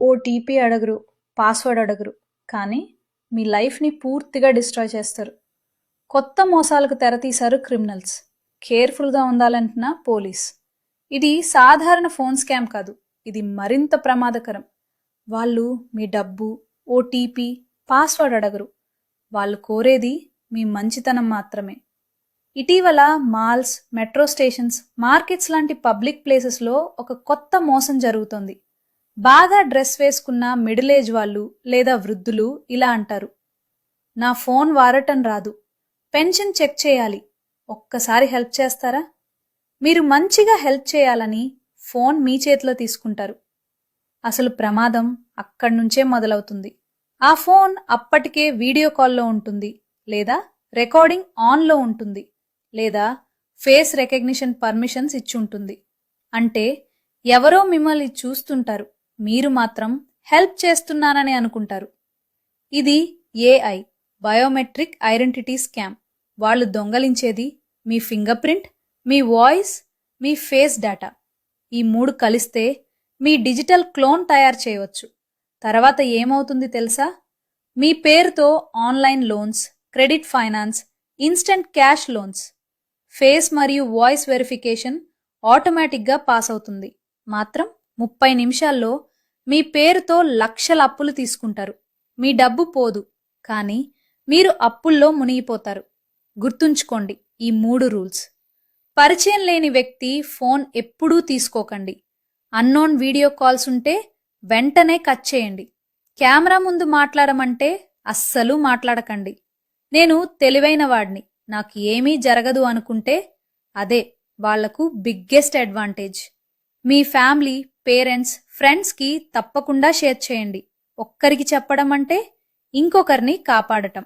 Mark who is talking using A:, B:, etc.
A: OTP అడగరు, password అడగరు, కానీ మీ లైఫ్ని పూర్తిగా డిస్ట్రాయ్ చేస్తారు. కొత్త మోసాలకు తెరతీశారు క్రిమినల్స్. కేర్ఫుల్గా ఉండాలంటున్న పోలీస్. ఇది సాధారణ ఫోన్ స్కామ్ కాదు, ఇది మరింత ప్రమాదకరం. వాళ్ళు మీ డబ్బు, ఓటీపీ, పాస్వర్డ్ అడగరు. వాళ్ళు కోరేది మీ మంచితనం మాత్రమే. ఇటీవల మాల్స్, మెట్రో స్టేషన్స్, మార్కెట్స్ లాంటి పబ్లిక్ ప్లేసెస్లో ఒక కొత్త మోసం జరుగుతోంది. బాగా డ్రెస్ వేసుకున్న మిడిల్ ఏజ్ వాళ్ళు లేదా వృద్ధులు ఇలా అంటారు: నా ఫోన్ వాడటం రాదు, పెన్షన్ చెక్ చేయాలి, ఒక్కసారి హెల్ప్ చేస్తారా? మీరు మంచిగా హెల్ప్ చేయాలని ఫోన్ మీ చేతిలో తీసుకుంటారు. అసలు ప్రమాదం అక్కడి నుంచే మొదలవుతుంది. ఆ ఫోన్ అప్పటికే వీడియో కాల్లో ఉంటుంది, లేదా రికార్డింగ్ ఆన్లో ఉంటుంది, లేదా ఫేస్ రికగ్నిషన్ పర్మిషన్స్ ఇచ్చుంటుంది. అంటే ఎవరో మిమ్మల్ని చూస్తుంటారు, మీరు మాత్రం హెల్ప్ చేస్తున్నానని అనుకుంటారు. ఇది ఏఐ, బయోమెట్రిక్ ఐడెంటిటీ స్కామ్. వాళ్ళు దొంగలించేది మీ ఫింగర్ ప్రింట్, మీ వాయిస్, మీ ఫేస్ డేటా. ఈ మూడు కలిస్తే మీ డిజిటల్ క్లోన్ తయారు చేయవచ్చు. తర్వాత ఏమవుతుంది తెలుసా? మీ పేరుతో online loans, credit finance, instant cash loans, face మరియు వాయిస్ వెరిఫికేషన్ ఆటోమేటిక్గా పాస్ అవుతుంది. మాత్రం 30 నిమిషాల్లో మీ పేరుతో లక్షల అప్పులు తీసుకుంటారు. మీ డబ్బు పోదు, కానీ మీరు అప్పుల్లో మునిగిపోతారు. గుర్తుంచుకోండి ఈ 3 రూల్స్. పరిచయం లేని వ్యక్తి ఫోన్ ఎప్పుడూ తీసుకోకండి. అన్నోన్ వీడియో కాల్స్ ఉంటే వెంటనే కట్ చేయండి. కెమెరా ముందు మాట్లాడమంటే అస్సలు మాట్లాడకండి. నేను తెలివైన వాడిని, నాకు ఏమీ జరగదు అనుకుంటే అదే వాళ్లకు బిగ్గెస్ట్ అడ్వాంటేజ్. మీ ఫ్యామిలీ, పేరెంట్స్, ఫ్రెండ్స్కి తప్పకుండా షేర్ చేయండి. ఒక్కరికి చెప్పడం అంటే ఇంకొకరిని కాపాడటం.